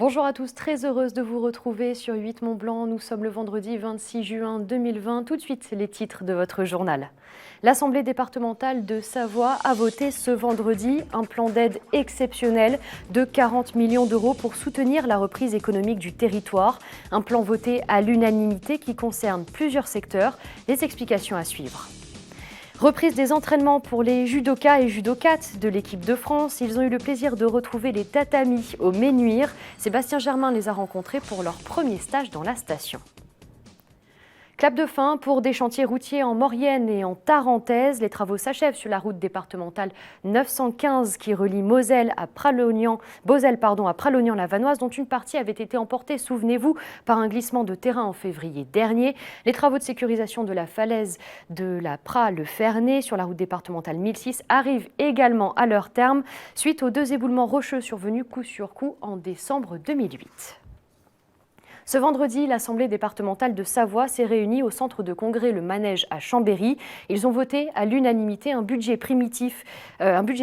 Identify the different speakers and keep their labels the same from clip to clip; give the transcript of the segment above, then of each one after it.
Speaker 1: Bonjour à tous, très heureuse de vous retrouver sur 8 Mont-Blanc. Nous sommes le vendredi 26 juin 2020. Tout de suite, les titres de votre journal. L'Assemblée départementale de Savoie a voté ce vendredi un plan d'aide exceptionnel de 40 millions d'euros pour soutenir la reprise économique du territoire. Un plan voté à l'unanimité qui concerne plusieurs secteurs. Les explications à suivre. Reprise des entraînements pour les judokas et judokates de l'équipe de France. Ils ont eu le plaisir de retrouver les tatamis au Ménuire. Sébastien Germain les a rencontrés pour leur premier stage dans la station. Clap de fin pour des chantiers routiers en Maurienne et en Tarentaise. Les travaux s'achèvent sur la route départementale 915 qui relie Moselle à Pralognan-la-Vanoise, dont une partie avait été emportée, souvenez-vous, par un glissement de terrain en février dernier. Les travaux de sécurisation de la falaise de la Pras-le-Ferney sur la route départementale 1006 arrivent également à leur terme, suite aux 2 éboulements rocheux survenus coup sur coup en décembre 2008. Ce vendredi, l'Assemblée départementale de Savoie s'est réunie au centre de congrès Le Manège à Chambéry. Ils ont voté à l'unanimité un budget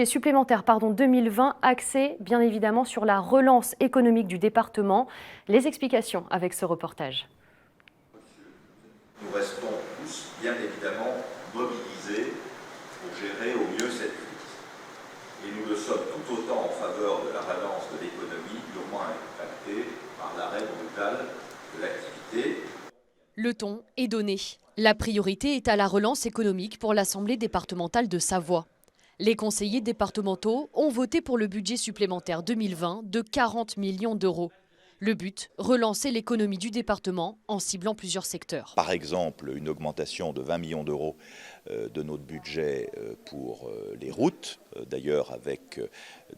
Speaker 1: supplémentaire 2020 axé bien évidemment sur la relance économique du département. Les explications avec ce reportage.
Speaker 2: Nous restons tous bien évidemment mobilisés pour gérer au mieux cette crise. Et nous le sommes tout autant en faveur de la relance de l'économie durement impactée par l'arrêt brutal de l'activité.
Speaker 3: Le ton est donné. La priorité est à la relance économique pour l'Assemblée départementale de Savoie. Les conseillers départementaux ont voté pour le budget supplémentaire 2020 de 40 millions d'euros. Le but, relancer l'économie du département en ciblant plusieurs secteurs.
Speaker 4: Par exemple, une augmentation de 20 millions d'euros de notre budget pour les routes, d'ailleurs avec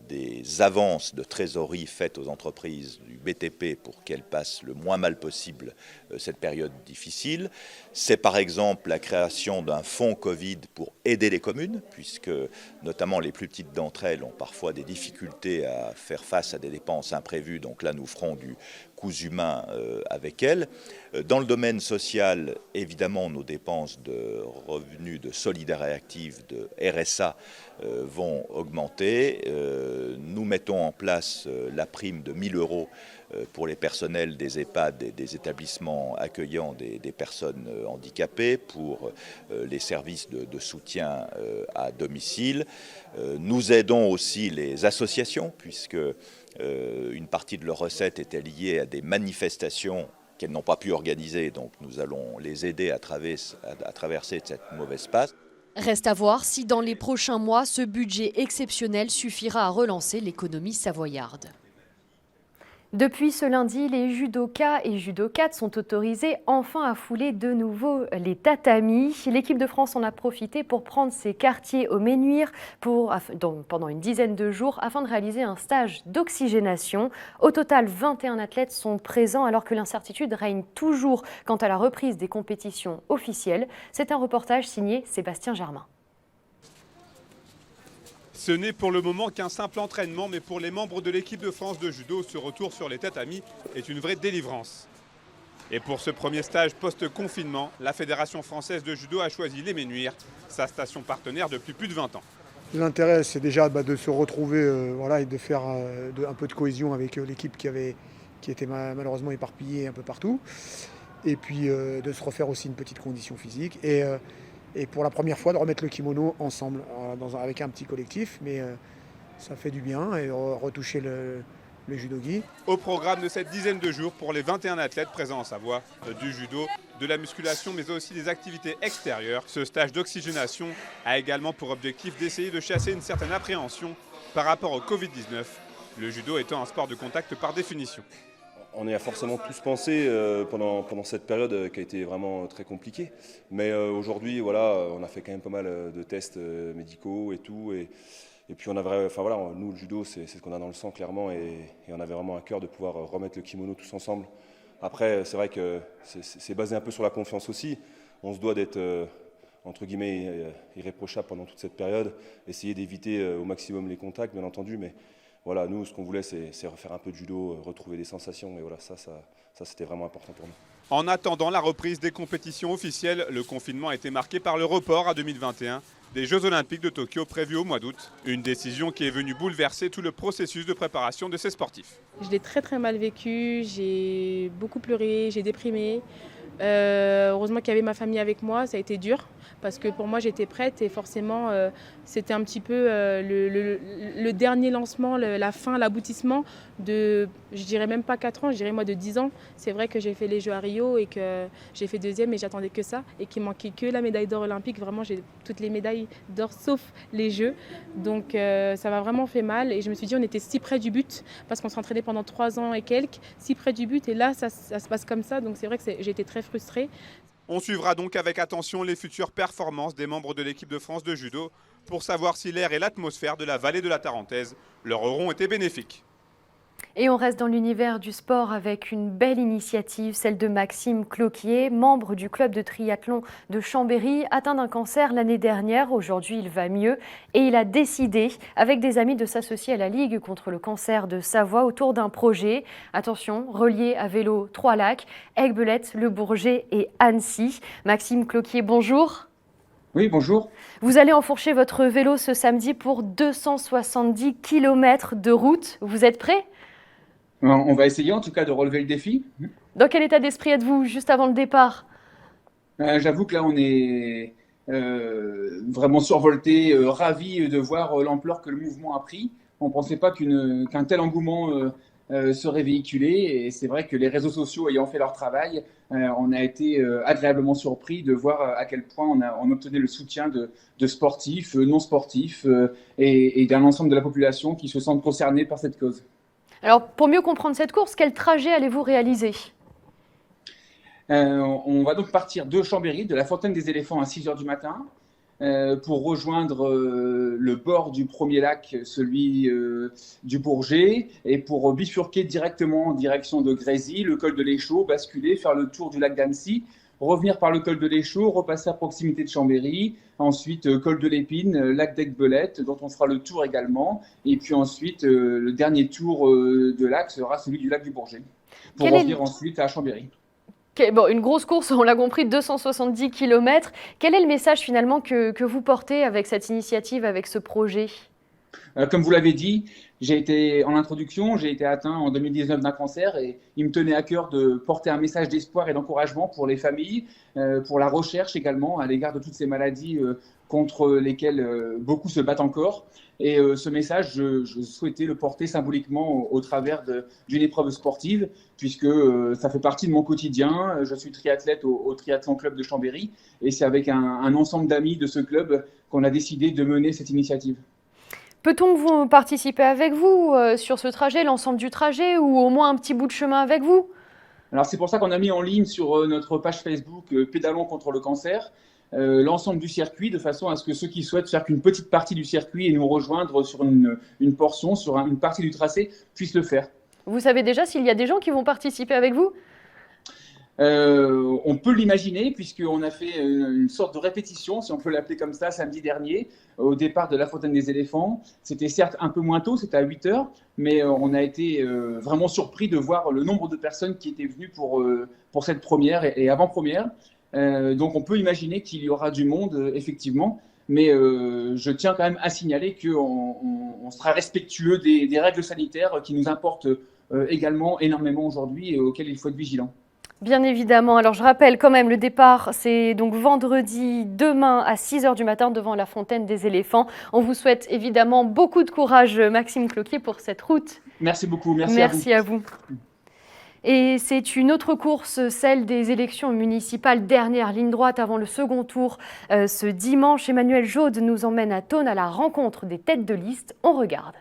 Speaker 4: des avances de trésorerie faites aux entreprises du BTP pour qu'elles passent le moins mal possible cette période difficile. C'est par exemple la création d'un fonds Covid pour aider les communes, puisque notamment les plus petites d'entre elles ont parfois des difficultés à faire face à des dépenses imprévues, donc là nous ferons du coûts humains avec elles. Dans le domaine social, évidemment, nos dépenses de revenus de solidarité active, de RSA, vont augmenter. Nous mettons en place la prime de 1 000 euros pour les personnels des EHPAD et des établissements accueillant des personnes handicapées, pour les services de soutien à domicile. Nous aidons aussi les associations, puisque une partie de leurs recettes était liée à des manifestations qu'elles n'ont pas pu organiser, donc nous allons les aider à traverser cette mauvaise passe.
Speaker 3: Reste à voir si dans les prochains mois, ce budget exceptionnel suffira à relancer l'économie savoyarde.
Speaker 1: Depuis ce lundi, les judokas et judokates sont autorisés enfin à fouler de nouveau les tatamis. L'équipe de France en a profité pour prendre ses quartiers au Ménuire pendant une dizaine de jours afin de réaliser un stage d'oxygénation. Au total, 21 athlètes sont présents alors que l'incertitude règne toujours quant à la reprise des compétitions officielles. C'est un reportage signé Sébastien Germain.
Speaker 5: Ce n'est pour le moment qu'un simple entraînement, mais pour les membres de l'équipe de France de judo, ce retour sur les tatamis est une vraie délivrance. Et pour ce premier stage post-confinement, la Fédération française de judo a choisi les Ménuires, sa station partenaire depuis plus de 20 ans.
Speaker 6: L'intérêt, c'est déjà de se retrouver et de faire un peu de cohésion avec l'équipe qui était malheureusement éparpillée un peu partout. Et puis de se refaire aussi une petite condition physique. Et pour la première fois, de remettre le kimono ensemble, avec un petit collectif. Mais ça fait du bien, et retoucher le judogi.
Speaker 5: Au programme de cette dizaine de jours pour les 21 athlètes présents en Savoie, du judo, de la musculation, mais aussi des activités extérieures. Ce stage d'oxygénation a également pour objectif d'essayer de chasser une certaine appréhension par rapport au Covid-19, le judo étant un sport de contact par définition.
Speaker 7: On y a forcément tous pensé pendant cette période qui a été vraiment très compliquée. Mais aujourd'hui, on a fait quand même pas mal de tests médicaux et tout. Et puis nous, le judo, c'est ce qu'on a dans le sang clairement. Et on avait vraiment à cœur de pouvoir remettre le kimono tous ensemble. Après, c'est vrai que c'est basé un peu sur la confiance aussi. On se doit d'être, entre guillemets, irréprochable pendant toute cette période. Essayer d'éviter au maximum les contacts, bien entendu. voilà, nous, ce qu'on voulait, c'est refaire un peu de judo, retrouver des sensations. Et voilà, ça c'était vraiment important pour nous.
Speaker 5: En attendant la reprise des compétitions officielles, le confinement a été marqué par le report à 2021 des Jeux Olympiques de Tokyo prévus au mois d'août. Une décision qui est venue bouleverser tout le processus de préparation de ces sportifs.
Speaker 8: Je l'ai très très mal vécu, j'ai beaucoup pleuré, j'ai déprimé. Heureusement qu'il y avait ma famille avec moi, ça a été dur parce que pour moi j'étais prête et forcément c'était un petit peu le dernier lancement, la fin, l'aboutissement de, je dirais même pas 4 ans, je dirais moi de 10 ans. C'est vrai que j'ai fait les Jeux à Rio et que j'ai fait 2e et j'attendais que ça et qu'il manquait que la médaille d'or olympique. Vraiment j'ai toutes les médailles d'or sauf les Jeux. Donc ça m'a vraiment fait mal et je me suis dit on était si près du but parce qu'on s'entraînait pendant 3 ans et quelques, si près du but et là ça se passe comme ça. Donc c'est vrai que j'ai été très frustrée.
Speaker 5: On suivra donc avec attention les futures performances des membres de l'équipe de France de judo pour savoir si l'air et l'atmosphère de la vallée de la Tarentaise leur auront été bénéfiques.
Speaker 1: Et on reste dans l'univers du sport avec une belle initiative, celle de Maxime Cloquier, membre du club de triathlon de Chambéry, atteint d'un cancer l'année dernière. Aujourd'hui, il va mieux et il a décidé, avec des amis, de s'associer à la Ligue contre le cancer de Savoie autour d'un projet. Attention, relié à vélo Trois-Lacs, Aiguebelette, Le Bourget et Annecy. Maxime Cloquier, bonjour.
Speaker 9: Oui, bonjour.
Speaker 1: Vous allez enfourcher votre vélo ce samedi pour 270 km de route. Vous êtes prêt ?
Speaker 9: On va essayer en tout cas de relever le défi.
Speaker 1: Dans quel état d'esprit êtes-vous juste avant le départ ?
Speaker 9: J'avoue que là on est vraiment survolté, ravi de voir l'ampleur que le mouvement a pris. On ne pensait pas qu'un tel engouement serait véhiculé et c'est vrai que les réseaux sociaux ayant fait leur travail, on a été agréablement surpris de voir à quel point on obtenait le soutien de sportifs, non sportifs et d'un ensemble de la population qui se sentent concernés par cette cause.
Speaker 1: Alors, pour mieux comprendre cette course, quel trajet allez-vous réaliser ?
Speaker 9: On va donc partir de Chambéry, de la Fontaine des Éléphants à 6h du matin, pour rejoindre le bord du premier lac, celui du Bourget, et pour bifurquer directement en direction de Grésy, le col de l'Échaud, basculer, faire le tour du lac d'Annecy, revenir par le col de l'Échaud, repasser à proximité de Chambéry, ensuite col de l'Épine, lac d'Aiguebelette, dont on fera le tour également, et puis ensuite le dernier tour de lac sera celui du lac du Bourget, pour revenir ensuite à Chambéry.
Speaker 1: Bon, une grosse course, on l'a compris, 270 km. Quel est le message finalement que vous portez avec cette initiative, avec ce projet ?
Speaker 9: Comme vous l'avez dit, en introduction, j'ai été atteint en 2019 d'un cancer et il me tenait à cœur de porter un message d'espoir et d'encouragement pour les familles, pour la recherche également à l'égard de toutes ces maladies contre lesquelles beaucoup se battent encore. Et ce message, je souhaitais le porter symboliquement au travers d'une épreuve sportive, puisque ça fait partie de mon quotidien. Je suis triathlète au Triathlon Club de Chambéry et c'est avec un ensemble d'amis de ce club qu'on a décidé de mener cette initiative.
Speaker 1: Peut-on vous participer avec vous sur ce trajet, l'ensemble du trajet, ou au moins un petit bout de chemin avec vous ?
Speaker 9: Alors c'est pour ça qu'on a mis en ligne sur notre page Facebook Pédalons contre le cancer l'ensemble du circuit, de façon à ce que ceux qui souhaitent faire qu'une petite partie du circuit et nous rejoindre sur une portion, sur une partie du tracé, puissent le faire.
Speaker 1: Vous savez déjà s'il y a des gens qui vont participer avec vous ?
Speaker 9: On peut l'imaginer puisqu'on a fait une sorte de répétition, si on peut l'appeler comme ça, samedi dernier, au départ de la Fontaine des Éléphants. C'était certes un peu moins tôt, c'était à 8h, mais on a été vraiment surpris de voir le nombre de personnes qui étaient venues pour cette première et avant-première. Donc on peut imaginer qu'il y aura du monde, effectivement, mais je tiens quand même à signaler qu'on sera respectueux des règles sanitaires qui nous importent également énormément aujourd'hui et auxquelles il faut être vigilant.
Speaker 1: Bien évidemment. Alors je rappelle quand même, le départ, c'est donc vendredi, demain à 6h du matin devant la Fontaine des Éléphants. On vous souhaite évidemment beaucoup de courage, Maxime Cloquier, pour cette route.
Speaker 9: Merci beaucoup.
Speaker 1: Merci à vous. Et c'est une autre course, celle des élections municipales, dernière ligne droite avant le second tour. Ce dimanche, Emmanuel Jaude nous emmène à Thônes à la rencontre des têtes de liste. On regarde.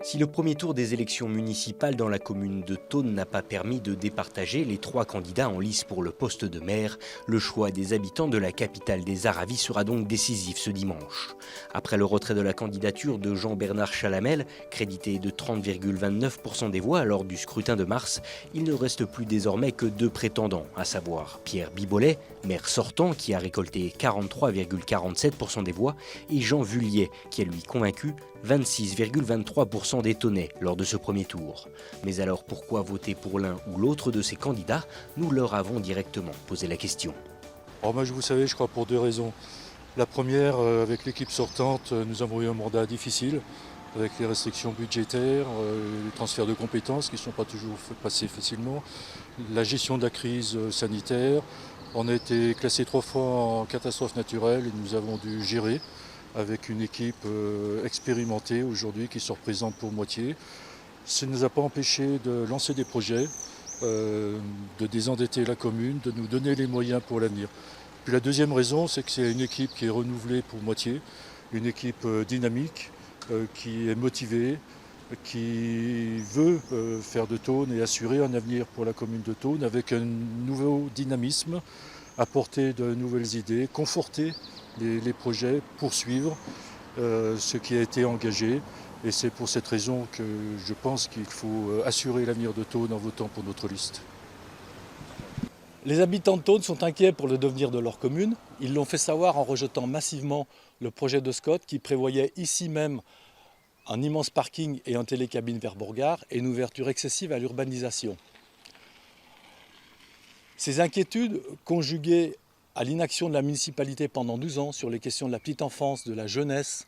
Speaker 10: Si le premier tour des élections municipales dans la commune de Thônes n'a pas permis de départager les 3 candidats en lice pour le poste de maire, le choix des habitants de la capitale des Aravis sera donc décisif ce dimanche. Après le retrait de la candidature de Jean-Bernard Chalamel, crédité de 30,29% des voix lors du scrutin de mars, il ne reste plus désormais que 2 prétendants, à savoir Pierre Bibolet, maire sortant qui a récolté 43,47% des voix, et Jean Vullier qui a lui convaincu 26,23% des Thônais lors de ce premier tour. Mais alors pourquoi voter pour l'un ou l'autre de ces candidats? Nous leur avons directement posé la question.
Speaker 11: Alors moi, vous savez, je crois pour 2 raisons. La première, avec l'équipe sortante, nous avons eu un mandat difficile, avec les restrictions budgétaires, les transferts de compétences qui ne sont pas toujours passés facilement, la gestion de la crise sanitaire. On a été classé 3 fois en catastrophe naturelle et nous avons dû gérer avec une équipe expérimentée aujourd'hui qui se représente pour moitié. Ça ne nous a pas empêché de lancer des projets, de désendetter la commune, de nous donner les moyens pour l'avenir. Puis la deuxième raison, c'est que c'est une équipe qui est renouvelée pour moitié, une équipe dynamique, qui est motivée, qui veut faire de Thônes et assurer un avenir pour la commune de Thônes avec un nouveau dynamisme, apporter de nouvelles idées, conforter les projets, poursuivre ce qui a été engagé. Et c'est pour cette raison que je pense qu'il faut assurer l'avenir de Thônes en votant pour notre liste.
Speaker 12: Les habitants de Thônes sont inquiets pour le devenir de leur commune. Ils l'ont fait savoir en rejetant massivement le projet de Scott qui prévoyait ici même un immense parking et un télécabine vers Bourgard et une ouverture excessive à l'urbanisation. Ces inquiétudes, conjuguées à l'inaction de la municipalité pendant 12 ans sur les questions de la petite enfance, de la jeunesse,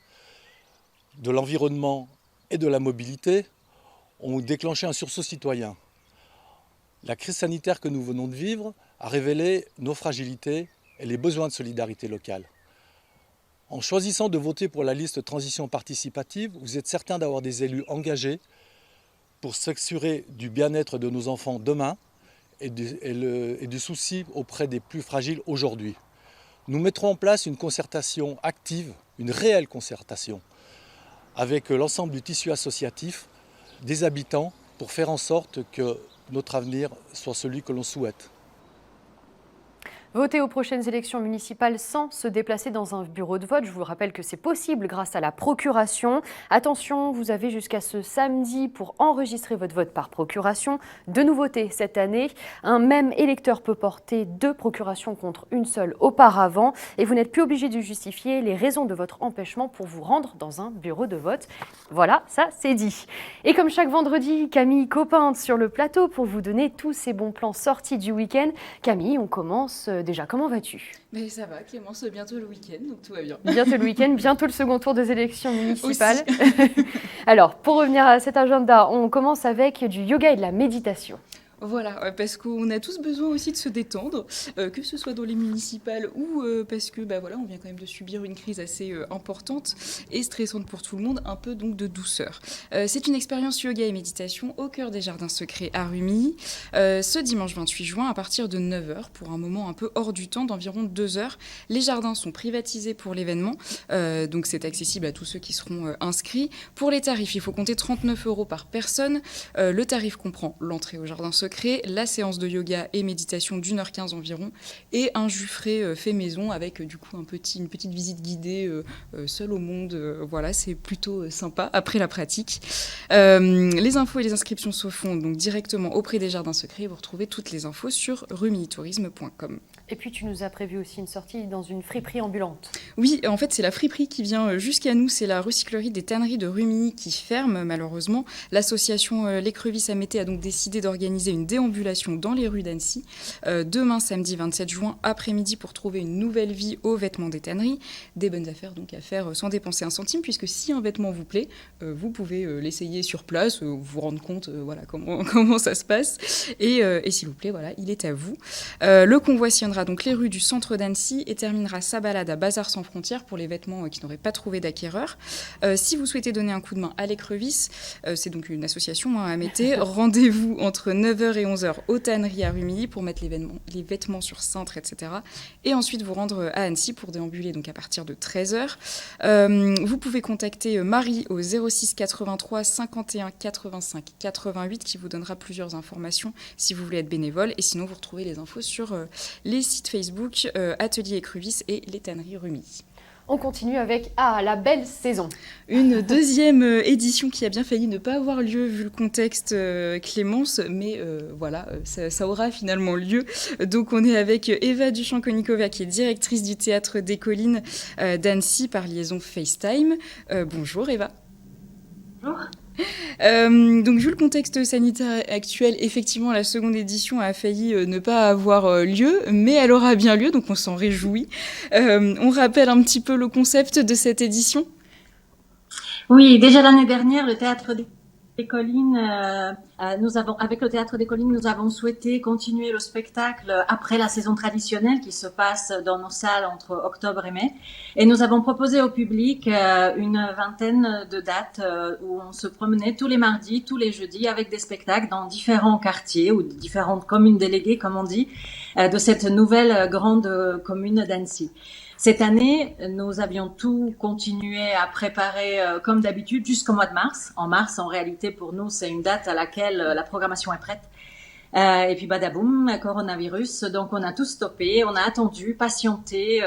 Speaker 12: de l'environnement et de la mobilité, ont déclenché un sursaut citoyen. La crise sanitaire que nous venons de vivre a révélé nos fragilités et les besoins de solidarité locale. En choisissant de voter pour la liste transition participative, vous êtes certain d'avoir des élus engagés pour s'assurer du bien-être de nos enfants demain et du souci auprès des plus fragiles aujourd'hui. Nous mettrons en place une concertation active, une réelle concertation, avec l'ensemble du tissu associatif, des habitants, pour faire en sorte que notre avenir soit celui que l'on souhaite.
Speaker 1: Voter aux prochaines élections municipales sans se déplacer dans un bureau de vote. Je vous rappelle que c'est possible grâce à la procuration. Attention, vous avez jusqu'à ce samedi pour enregistrer votre vote par procuration. 2 nouveautés cette année. Un même électeur peut porter 2 procurations contre une seule auparavant. Et vous n'êtes plus obligé de justifier les raisons de votre empêchement pour vous rendre dans un bureau de vote. Voilà, ça c'est dit. Et comme chaque vendredi, Camille Copin sur le plateau pour vous donner tous ces bons plans sortis du week-end. Camille, on commence déjà. Comment vas-tu?
Speaker 13: Mais ça va, Clémence, bientôt le week-end, donc tout va bien.
Speaker 1: Bientôt le week-end, bientôt le second tour des élections municipales. Alors, pour revenir à cet agenda, on commence avec du yoga et de la méditation.
Speaker 13: Voilà, parce qu'on a tous besoin aussi de se détendre, que ce soit dans les municipales ou parce que voilà, on vient quand même de subir une crise assez importante et stressante pour tout le monde, un peu donc de douceur. C'est une expérience yoga et méditation au cœur des Jardins Secrets à Rumilly, ce dimanche 28 juin à partir de 9h pour un moment un peu hors du temps d'environ 2 heures. Les jardins sont privatisés pour l'événement, donc c'est accessible à tous ceux qui seront inscrits. Pour les tarifs, il faut compter 39 € par personne. Le tarif comprend l'entrée au Jardin Secret, la séance de yoga et méditation d'1h15 environ et un jus frais fait maison avec du coup une petite visite guidée seule au monde. Voilà, c'est plutôt sympa après la pratique. Les infos et les inscriptions se font donc directement auprès des Jardins Secrets. Vous retrouvez toutes les infos sur rumillytourisme.com.
Speaker 1: Et puis tu nous as prévu aussi une sortie dans une friperie ambulante.
Speaker 13: Oui, en fait c'est la friperie qui vient jusqu'à nous, c'est la recyclerie des tanneries de Rumilly qui ferme malheureusement. L'association L'Écrevisse à Mété a donc décidé d'organiser une déambulation dans les rues d'Annecy demain samedi 27 juin après-midi pour trouver une nouvelle vie aux vêtements des tanneries. Des bonnes affaires donc à faire sans dépenser un centime puisque si un vêtement vous plaît, vous pouvez l'essayer sur place, vous rendre compte voilà comment ça se passe et s'il vous plaît voilà il est à vous. Le convoi s'y rendra empruntera donc les rues du centre d'Annecy et terminera sa balade à Bazar sans frontières pour les vêtements qui n'auraient pas trouvé d'acquéreur. Si vous souhaitez donner un coup de main à l'écrevisse, c'est donc une association à Mété, rendez-vous entre 9h et 11h aux tanneries à Rumilly pour mettre les vêtements sur cintre, etc. Et ensuite vous rendre à Annecy pour déambuler donc à partir de 13h. Vous pouvez contacter Marie au 06 83 51 85 88 qui vous donnera plusieurs informations si vous voulez être bénévole. Et sinon, vous retrouvez les infos sur les sites Facebook Atelier Écrevisse et les tanneries Rumilly.
Speaker 1: On continue avec la belle saison.
Speaker 13: Une deuxième édition qui a bien failli ne pas avoir lieu vu le contexte, Clémence, mais voilà, ça aura finalement lieu. Donc on est avec Eva Duchamp-Konikova qui est directrice du Théâtre des Collines d'Annecy par liaison FaceTime. Bonjour Eva.
Speaker 14: Bonjour.
Speaker 13: Donc vu le contexte sanitaire actuel, effectivement la seconde édition a failli ne pas avoir lieu, mais elle aura bien lieu, donc on s'en réjouit. On rappelle un petit peu le concept de cette édition ?
Speaker 14: Oui, déjà l'année dernière, le Théâtre des Collines, avec le Théâtre des Collines, nous avons souhaité continuer le spectacle après la saison traditionnelle qui se passe dans nos salles entre octobre et mai. Et nous avons proposé au public une vingtaine de dates où on se promenait tous les mardis, tous les jeudis avec des spectacles dans différents quartiers ou différentes communes déléguées, comme on dit, de cette nouvelle grande commune d'Annecy. Cette année, nous avions tout continué à préparer comme d'habitude jusqu'au mois de mars. En mars, en réalité, pour nous, c'est une date à laquelle la programmation est prête. Et puis, badaboum, coronavirus. Donc, on a tout stoppé, on a attendu, patienté,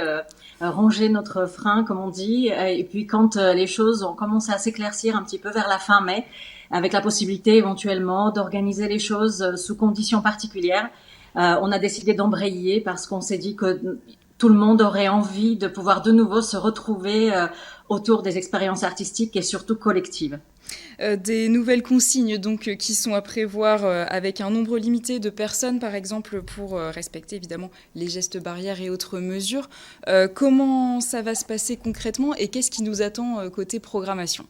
Speaker 14: rongé notre frein, comme on dit. Et puis, quand les choses ont commencé à s'éclaircir un petit peu vers la fin mai, avec la possibilité éventuellement d'organiser les choses sous conditions particulières, on a décidé d'embrayer parce qu'on s'est dit que tout le monde aurait envie de pouvoir de nouveau se retrouver autour des expériences artistiques et surtout collectives.
Speaker 13: Des nouvelles consignes donc qui sont à prévoir avec un nombre limité de personnes, par exemple, pour respecter évidemment les gestes barrières et autres mesures. Comment ça va se passer concrètement et qu'est-ce qui nous attend côté programmation ?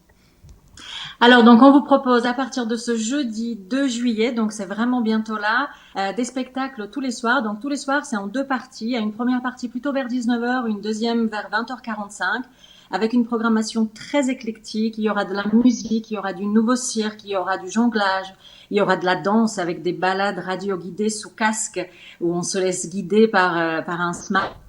Speaker 14: Alors, donc, on vous propose à partir de ce jeudi 2 juillet, donc c'est vraiment bientôt là, des spectacles tous les soirs. Donc, tous les soirs, c'est en 2 parties. Il y a une première partie plutôt vers 19h, une deuxième vers 20h45, avec une programmation très éclectique. Il y aura de la musique, il y aura du nouveau cirque, il y aura du jonglage, il y aura de la danse avec des balades radio-guidées sous casque, où on se laisse guider par un smartphone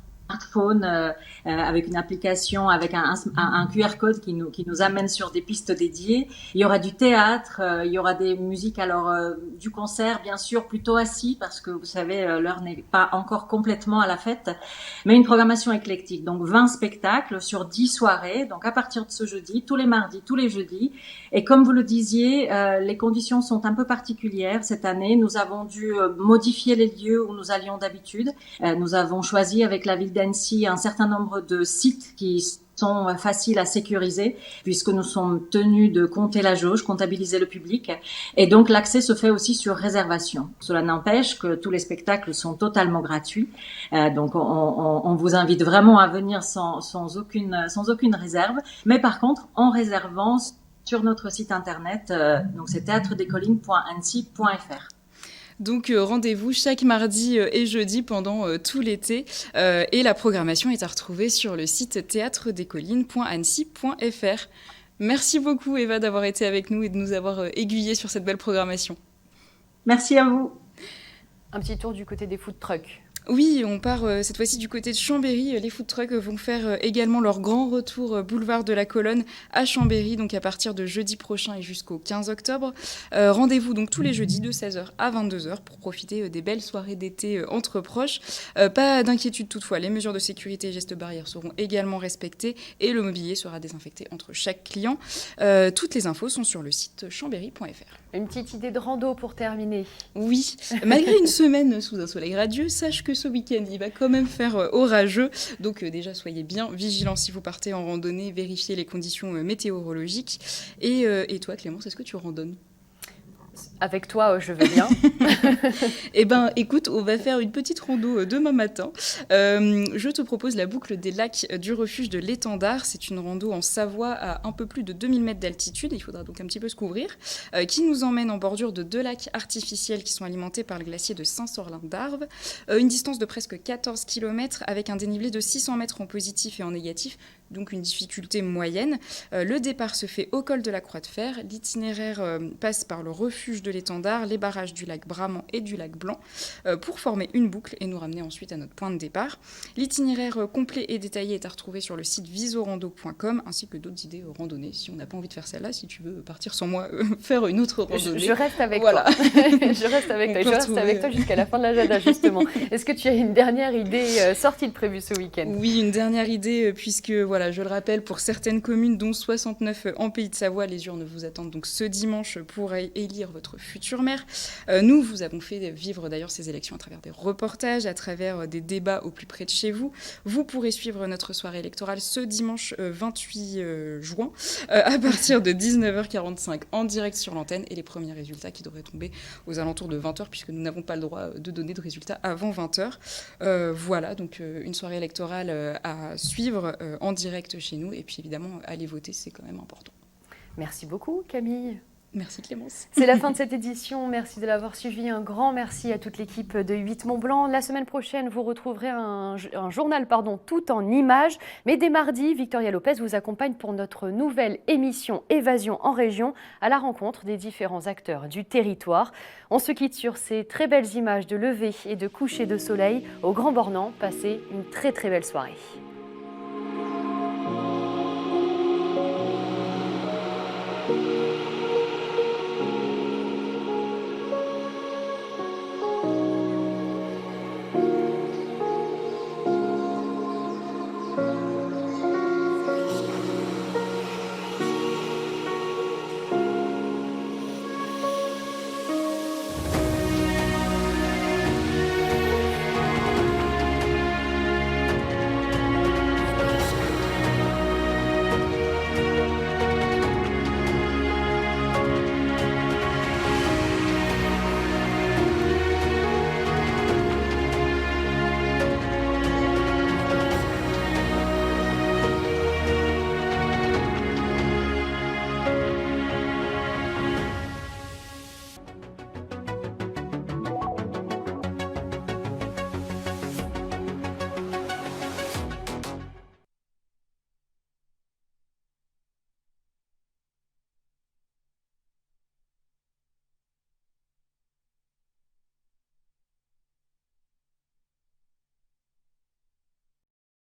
Speaker 14: avec une application, avec un QR code qui nous amène sur des pistes dédiées. Il y aura du théâtre, il y aura des musiques, alors du concert bien sûr plutôt assis parce que vous savez l'heure n'est pas encore complètement à la fête, mais une programmation éclectique. Donc 20 spectacles sur 10 soirées, donc à partir de ce jeudi, tous les mardis, tous les jeudis. Et comme vous le disiez, les conditions sont un peu particulières cette année. Nous avons dû modifier les lieux où nous allions d'habitude. Nous avons choisi avec la ville d'Annecy un certain nombre de sites qui sont faciles à sécuriser puisque nous sommes tenus de compter la jauge, comptabiliser le public et donc l'accès se fait aussi sur réservation. Cela n'empêche que tous les spectacles sont totalement gratuits. Donc on vous invite vraiment à venir sans aucune réserve, mais par contre en réservant sur notre site internet, donc c'est théâtredescollines.annecy.fr.
Speaker 13: Donc rendez-vous chaque mardi et jeudi pendant tout l'été et la programmation est à retrouver sur le site théâtredescollines.annecy.fr. Merci beaucoup Eva d'avoir été avec nous et de nous avoir aiguillés sur cette belle programmation.
Speaker 14: Merci à vous.
Speaker 1: Un petit tour du côté des food trucks.
Speaker 13: Oui, on part cette fois-ci du côté de Chambéry. Les food trucks vont faire également leur grand retour boulevard de la Colonne à Chambéry, donc à partir de jeudi prochain et jusqu'au 15 octobre. Rendez-vous donc tous les jeudis de 16h à 22h pour profiter des belles soirées d'été entre proches. Pas d'inquiétude toutefois, les mesures de sécurité et gestes barrières seront également respectées et le mobilier sera désinfecté entre chaque client. Toutes les infos sont sur le site chambéry.fr.
Speaker 1: Une petite idée de rando pour terminer.
Speaker 13: Oui, malgré une semaine sous un soleil radieux, sache que ce week-end, il va quand même faire orageux. Donc déjà, soyez bien vigilants si vous partez en randonnée, vérifiez les conditions météorologiques. Et toi, Clémence, est-ce que tu randonnes ?
Speaker 1: Avec toi, je veux bien.
Speaker 13: Eh ben, écoute, on va faire une petite rando demain matin. Je te propose la boucle des lacs du refuge de l'Étendard. C'est une rando en Savoie à un peu plus de 2000 mètres d'altitude. Il faudra donc un petit peu se couvrir. Qui nous emmène en bordure de 2 lacs artificiels qui sont alimentés par le glacier de Saint-Sorlin-d'Arve. Une distance de presque 14 km avec un dénivelé de 600 mètres en positif et en négatif. Donc une difficulté moyenne. Le départ se fait au col de la Croix de Fer. L'itinéraire passe par le refuge de l'Étendard, les barrages du lac Bramant et du lac Blanc pour former une boucle et nous ramener ensuite à notre point de départ. L'itinéraire complet et détaillé est à retrouver sur le site visorando.com ainsi que d'autres idées randonnées si on n'a pas envie de faire celle-là, si tu veux partir sans moi faire une autre randonnée.
Speaker 1: Je reste avec
Speaker 13: toi.
Speaker 1: Je reste avec toi. Je reste avec toi jusqu'à la fin de l'agenda justement. Est-ce que tu as une dernière idée sortie de prévue ce week-end?
Speaker 13: Oui, une dernière idée puisque voilà, je le rappelle, pour certaines communes, dont 69 en Pays de Savoie, les urnes vous attendent donc ce dimanche pour élire votre futur maire. Nous, vous avons fait vivre d'ailleurs ces élections à travers des reportages, à travers des débats au plus près de chez vous. Vous pourrez suivre notre soirée électorale ce dimanche 28 juin à partir de 19h45 en direct sur l'antenne et les premiers résultats qui devraient tomber aux alentours de 20h puisque nous n'avons pas le droit de donner de résultats avant 20h. Voilà, donc une soirée électorale à suivre en direct chez nous et puis évidemment aller voter, c'est quand même important.
Speaker 1: Merci beaucoup Camille.
Speaker 13: Merci Clémence.
Speaker 1: C'est la fin de cette édition, merci de l'avoir suivi, un grand merci à toute l'équipe de 8 Mont-Blanc. La semaine prochaine, vous retrouverez un journal tout en images, mais dès mardi, Victoria Lopez vous accompagne pour notre nouvelle émission Évasion en région à la rencontre des différents acteurs du territoire. On se quitte sur ces très belles images de lever et de coucher de soleil au Grand Bornand. Passez une très très belle soirée.